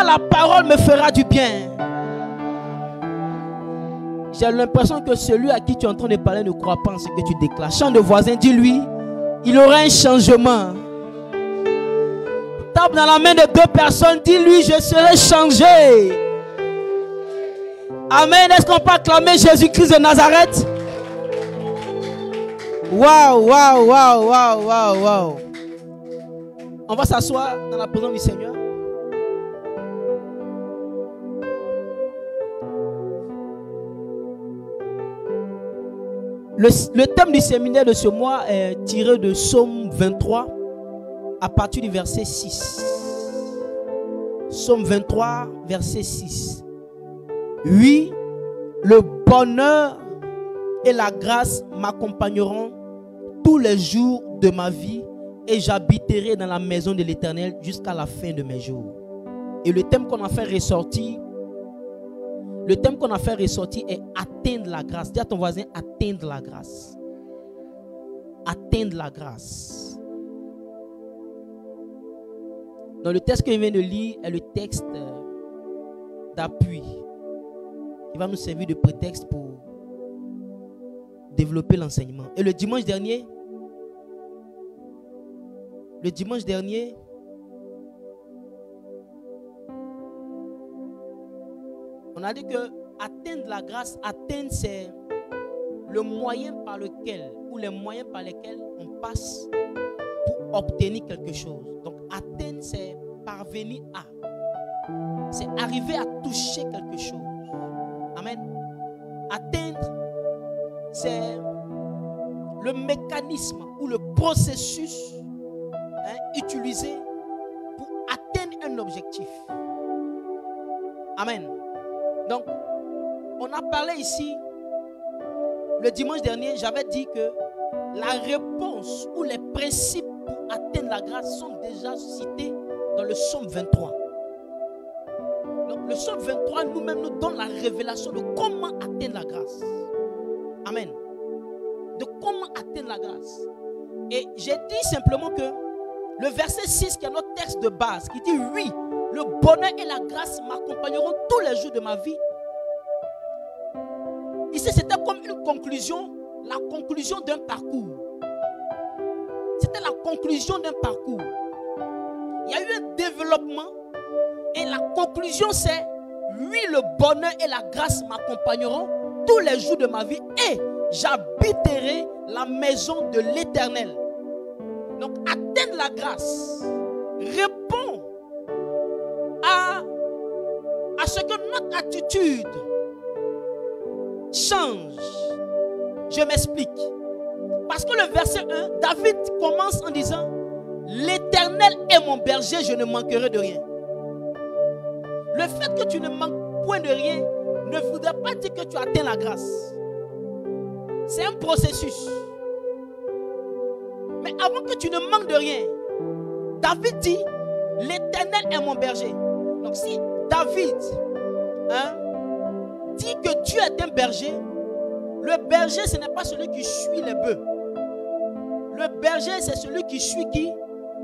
car la parole me fera du bien. J'ai l'impression que celui à qui tu es en train de parler ne croit pas en ce que tu déclares. Chante de voisin, dis-lui, il aura un changement. Tape dans la main de deux personnes, dis-lui, je serai changé. Amen. Est-ce qu'on peut acclamer Jésus-Christ de Nazareth? Waouh, waouh, waouh, waouh, waouh, waouh. On va s'asseoir dans la présence du Seigneur. Le thème du séminaire de ce mois est tiré de Psaume 23 à partir du verset 6. Psaume 23, verset 6. Oui, le bonheur et la grâce m'accompagneront tous les jours de ma vie et j'habiterai dans la maison de l'Éternel jusqu'à la fin de mes jours. Et le thème qu'on a fait ressortir, est atteindre la grâce. Dis à ton voisin, atteindre la grâce. Atteindre la grâce. Dans le texte que je viens de lire est le texte d'appui qui va nous servir de prétexte pour développer l'enseignement. Et le dimanche dernier, on a dit que atteindre la grâce, c'est le moyen par lequel, ou les moyens par lesquels on passe pour obtenir quelque chose. Donc atteindre, c'est parvenir à. C'est arriver à toucher quelque chose. Amen. Atteindre, c'est le mécanisme ou le processus utilisé pour atteindre un objectif. Amen. Donc, on a parlé ici, le dimanche dernier, j'avais dit que la réponse ou les principes pour atteindre la grâce sont déjà cités dans le Psaume 23. Donc, le Psaume 23 nous-mêmes nous donne la révélation de comment atteindre la grâce. Amen. De comment atteindre la grâce. Et j'ai dit simplement que le verset 6, qui est notre texte de base, qui dit oui, le bonheur et la grâce m'accompagneront tous les jours de ma vie. Ici, c'était comme une conclusion, la conclusion d'un parcours. C'était la conclusion d'un parcours. Il y a eu un développement et la conclusion c'est oui, le bonheur et la grâce m'accompagneront tous les jours de ma vie et j'habiterai la maison de l'Éternel. Donc, atteindre la grâce répond à ce que notre attitude change. Je m'explique. Parce que le verset 1, David commence en disant l'Éternel est mon berger, je ne manquerai de rien. Le fait que tu ne manques point de rien ne voudrait pas dire que tu atteins la grâce. C'est un processus. Mais avant que tu ne manques de rien, David dit l'Éternel est mon berger. Donc si David dit que Dieu est un berger, le berger ce n'est pas celui qui suit les bœufs. Le berger c'est celui qui suit qui?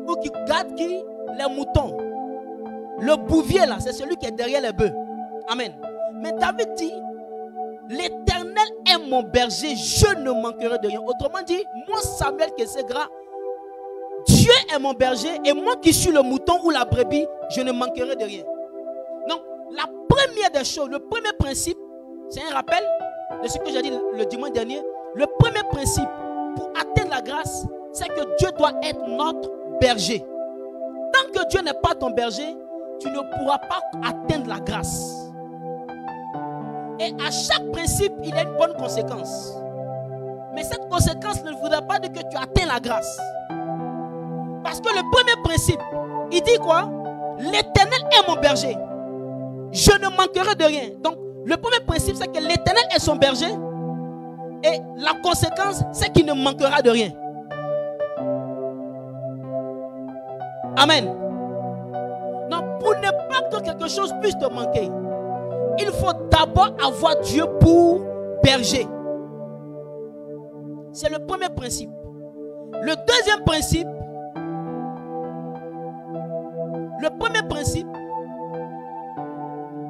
Ou qui garde qui? Les moutons. Le bouvier là c'est celui qui est derrière les bœufs. Amen. Mais David dit l'Éternel est mon berger, je ne manquerai de rien. Autrement dit, moi Samuel Kesegra, Dieu est mon berger et moi qui suis le mouton ou la brebis, je ne manquerai de rien. Donc, la première des choses, le premier principe, c'est un rappel de ce que j'ai dit le dimanche dernier. Le premier principe pour atteindre la grâce, c'est que Dieu doit être notre berger. Tant que Dieu n'est pas ton berger, tu ne pourras pas atteindre la grâce. Et à chaque principe, il y a une bonne conséquence. Mais cette conséquence ne voudrait pas dire que tu atteins la grâce. Parce que le premier principe, il dit quoi? L'Éternel est mon berger. Je ne manquerai de rien. Donc, le premier principe, c'est que l'Éternel est son berger. Et la conséquence, c'est qu'il ne manquera de rien. Amen. Donc, pour ne pas que quelque chose puisse te manquer, il faut d'abord avoir Dieu pour berger. C'est le premier principe. Le deuxième principe,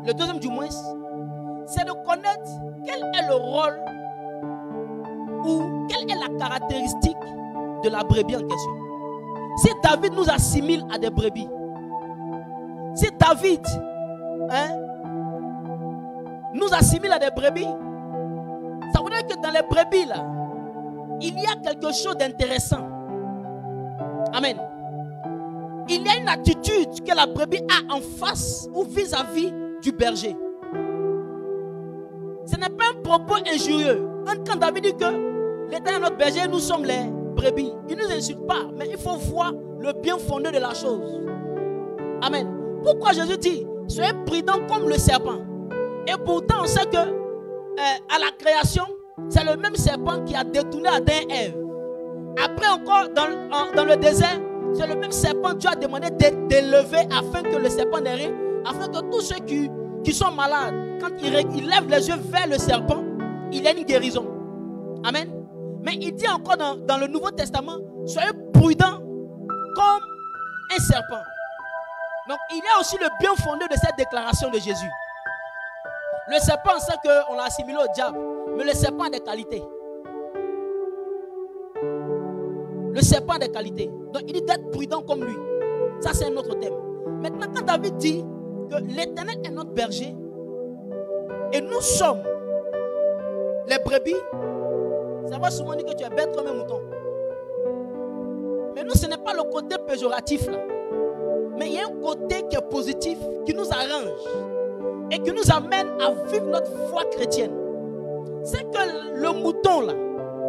le deuxième du moins, c'est de connaître quel est le rôle ou quelle est la caractéristique de la brebis en question. Si David nous assimile à des brebis, si David nous assimile à des brebis, ça veut dire que dans les brebis là, il y a quelque chose d'intéressant. Amen. Il y a une attitude que la brebis a en face ou vis-à-vis du berger. Ce n'est pas un propos injurieux. Quand David dit que l'Éternel est notre berger, nous sommes les brebis, il ne nous insulte pas, mais il faut voir le bien fondé de la chose. Amen. Pourquoi Jésus dit, soyez prudents comme le serpent. Et pourtant, on sait que à la création, c'est le même serpent qui a détourné Adam et Ève. Après encore, dans le désert, c'est le même serpent Dieu a demandé d'élever afin que le serpent n'ait, afin que tous ceux qui sont malades, quand ils lèvent les yeux vers le serpent, il y a une guérison. Amen. Mais il dit encore dans le Nouveau Testament, soyez prudents comme un serpent. Donc il y a aussi le bien fondé de cette déclaration de Jésus. Le serpent, on sait qu'on l'a assimilé au diable, mais le serpent a des qualités. Le serpent a des qualités. Donc il dit d'être prudent comme lui. Ça c'est un autre thème. Maintenant quand David dit que l'Éternel est notre berger et nous sommes les brebis, ça va souvent dire que tu es bête comme un mouton. Mais nous ce n'est pas le côté péjoratif là. Mais il y a un côté qui est positif, qui nous arrange et qui nous amène à vivre notre foi chrétienne. C'est que le mouton là,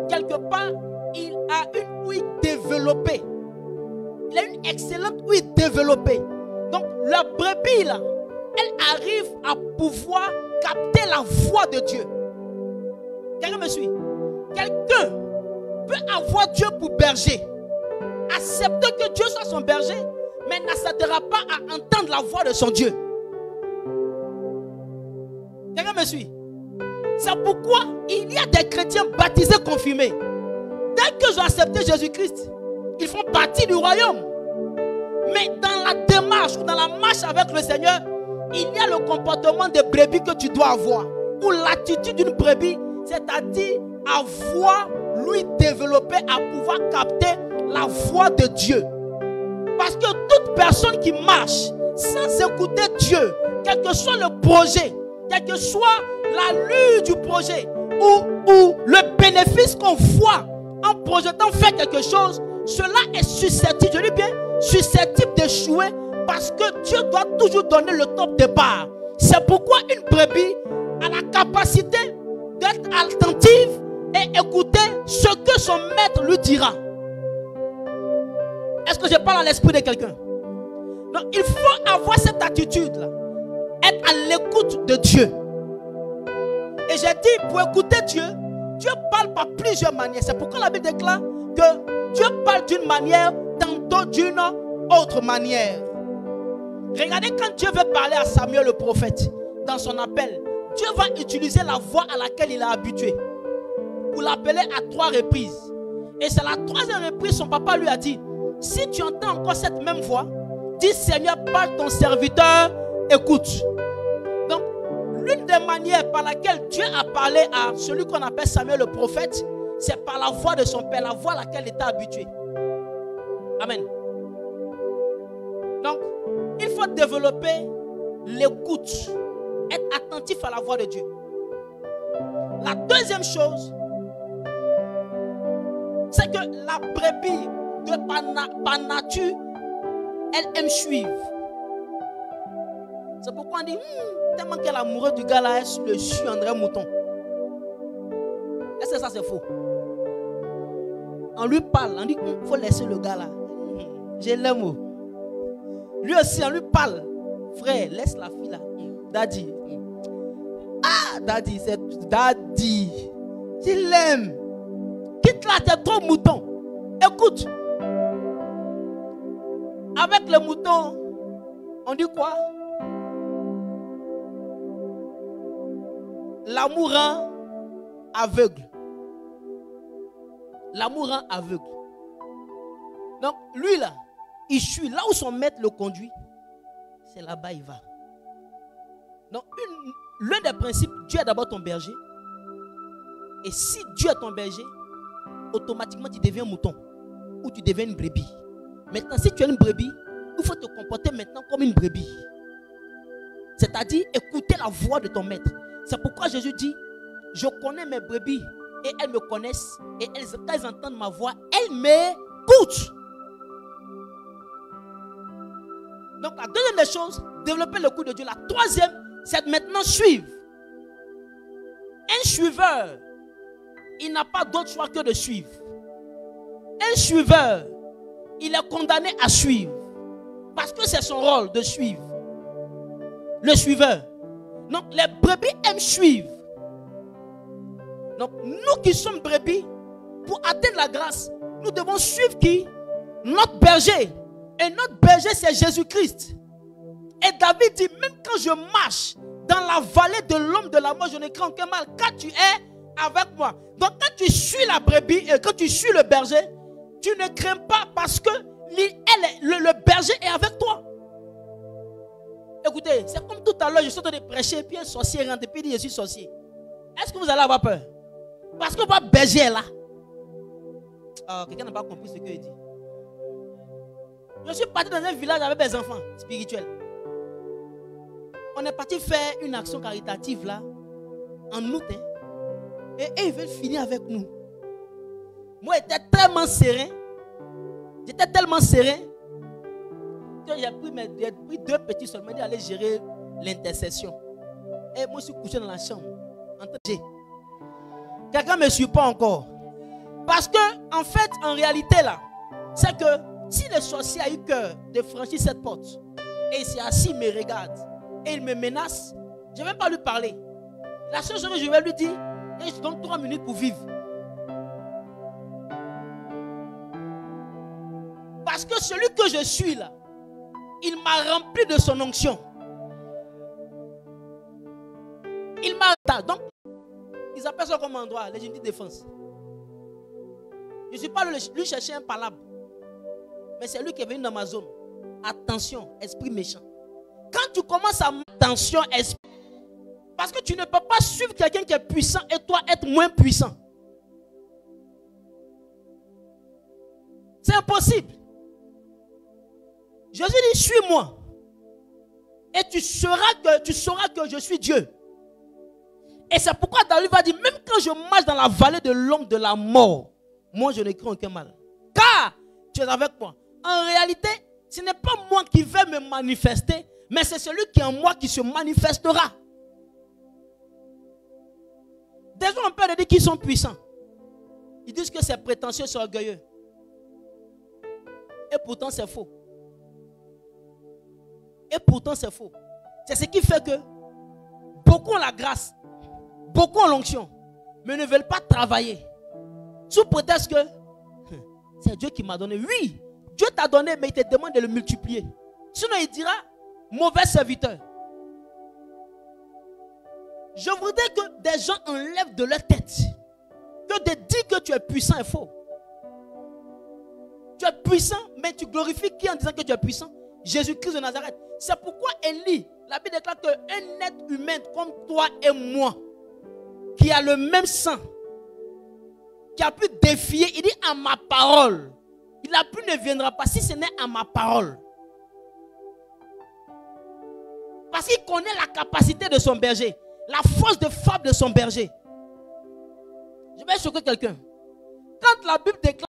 quelque part, il a une ouïe développée. Il a une excellente ouïe développée. Donc la brebis là, elle arrive à pouvoir capter la voix de Dieu. Quelqu'un me suit? Quelqu'un peut avoir Dieu pour berger, accepter que Dieu soit son berger, mais n'acceptera pas à entendre la voix de son Dieu. Quelqu'un me suit? C'est pourquoi il y a des chrétiens baptisés, confirmés. Dès qu'ils ont accepté Jésus-Christ, ils font partie du royaume. Mais dans la démarche ou dans la marche avec le Seigneur, il y a le comportement de brebis que tu dois avoir. Ou l'attitude d'une brebis, c'est-à-dire avoir lui développé à pouvoir capter la voix de Dieu. Parce que toute personne qui marche sans écouter Dieu, quel que soit le projet, quelle que soit l'allure du projet ou le bénéfice qu'on voit en projetant faire quelque chose, cela est susceptible, je dis bien, susceptible d'échouer parce que Dieu doit toujours donner le top départ. C'est pourquoi une brebis a la capacité d'être attentive et écouter ce que son maître lui dira. Est-ce que je parle à l'esprit de quelqu'un? Donc il faut avoir cette attitude-là, être à l'écoute de Dieu. Et j'ai dit, pour écouter Dieu, Dieu parle par plusieurs manières. C'est pourquoi la Bible déclare que Dieu parle d'une manière, tantôt d'une autre manière. Regardez quand Dieu veut parler à Samuel le prophète, dans son appel, Dieu va utiliser la voix à laquelle il est habitué pour l'appeler à 3 reprises. Et c'est la 3e reprise, son papa lui a dit, si tu entends encore cette même voix, dis Seigneur, parle ton serviteur, écoute. Donc, l'une des manières par laquelle Dieu a parlé à celui qu'on appelle Samuel le prophète, c'est par la voix de son père, la voix à laquelle il était habitué. Amen. Donc, il faut développer l'écoute, être attentif à la voix de Dieu. La deuxième chose, c'est que la brebis, par nature, elle aime suivre. C'est pourquoi on dit, tellement qu'elle est amoureuse du gars là, elle le suit André Mouton. Est-ce que ça c'est faux? On lui parle, on dit, il faut laisser le gars là. J'ai l'amour. Lui aussi, on lui parle. Frère, laisse la fille là. Daddy. Ah, daddy, c'est daddy. Tu l'aimes. Quitte là, t'es trop mouton. Écoute. Avec le mouton, on dit quoi? L'amour rend aveugle. L'amour rend aveugle. Donc, lui là, il suit là où son maître le conduit. C'est là-bas il va. Donc, l'un des principes, Dieu est d'abord ton berger. Et si Dieu est ton berger, automatiquement tu deviens un mouton ou tu deviens une brebis. Maintenant, si tu es une brebis, il faut te comporter maintenant comme une brebis. C'est-à-dire écouter la voix de ton maître. C'est pourquoi Jésus dit, je connais mes brebis et elles me connaissent. Et quand elles entendent ma voix, elles m'écoutent. Donc la deuxième des choses, développer le coup de Dieu. La troisième, c'est maintenant suivre. Un suiveur, il n'a pas d'autre choix que de suivre. Un suiveur, il est condamné à suivre. Parce que c'est son rôle de suivre. Le suiveur. Donc les brebis aiment suivre. Donc nous qui sommes brebis, pour atteindre la grâce, nous devons suivre qui? Notre berger. Et notre berger, c'est Jésus-Christ. Et David dit, même quand je marche dans la vallée de l'homme de la mort, je ne crains aucun mal, car tu es avec moi. Donc quand tu suis la brebis et quand tu suis le berger, tu ne crains pas parce que le berger est avec toi. Écoutez, c'est comme tout à l'heure, je suis en train de prêcher, puis un sorcier rentre et puis dit, je suis sorcier. Est-ce que vous allez avoir peur? Parce que votre berger est là. Oh, quelqu'un n'a pas compris ce qu'il dit. Je suis parti dans un village avec des enfants spirituels. On est parti faire une action caritative là, en août. Et ils veulent finir avec nous. Moi, j'étais tellement serein. J'étais tellement serein que j'ai pris 2 petits seulement d'aller gérer l'intercession. Et moi, je suis couché dans la chambre. Quelqu'un ne me suit pas encore. Parce que, en fait, en réalité là, c'est que si le sorcier a eu cœur de franchir cette porte, et il s'est assis, il me regarde, et il me menace, je ne vais pas lui parler. La seule chose que je vais lui dire, et je te donne 3 minutes pour vivre. Parce que celui que je suis là, il m'a rempli de son onction. Il m'a... Donc, ils appellent ça comme endroit, légitime défense. Je ne suis pas lui chercher un palabre. Mais c'est lui qui est venu dans ma zone. Attention, esprit méchant. Quand tu commences à... Attention, esprit... Parce que tu ne peux pas suivre quelqu'un qui est puissant et toi être moins puissant. C'est impossible. Jésus dit, suis-moi. Et tu sauras que je suis Dieu. Et c'est pourquoi David va dire, même quand je marche dans la vallée de l'homme de la mort, moi je ne crains aucun mal. Car tu es avec moi. En réalité, ce n'est pas moi qui vais me manifester, mais c'est celui qui est en moi qui se manifestera. Des gens ont peur de dire qu'ils sont puissants. Ils disent que c'est prétentieux, c'est orgueilleux. Et pourtant c'est faux. Et pourtant c'est faux. C'est ce qui fait que beaucoup ont la grâce, beaucoup ont l'onction, mais ne veulent pas travailler. Sous prétexte que c'est Dieu qui m'a donné. Oui, Dieu t'a donné, mais il te demande de le multiplier. Sinon il dira, mauvais serviteur. Je voudrais que des gens enlèvent de leur tête que de dire que tu es puissant est faux. Tu es puissant, mais tu glorifies qui en disant que tu es puissant? Jésus-Christ de Nazareth. C'est pourquoi Élie, la Bible déclare qu'un être humain comme toi et moi, qui a le même sang, qui a pu défier, il dit à ma parole, il a pu ne viendra pas si ce n'est à ma parole. Parce qu'il connaît la capacité de son berger, la force de frappe de son berger. Je vais choquer quelqu'un. Quand la Bible déclare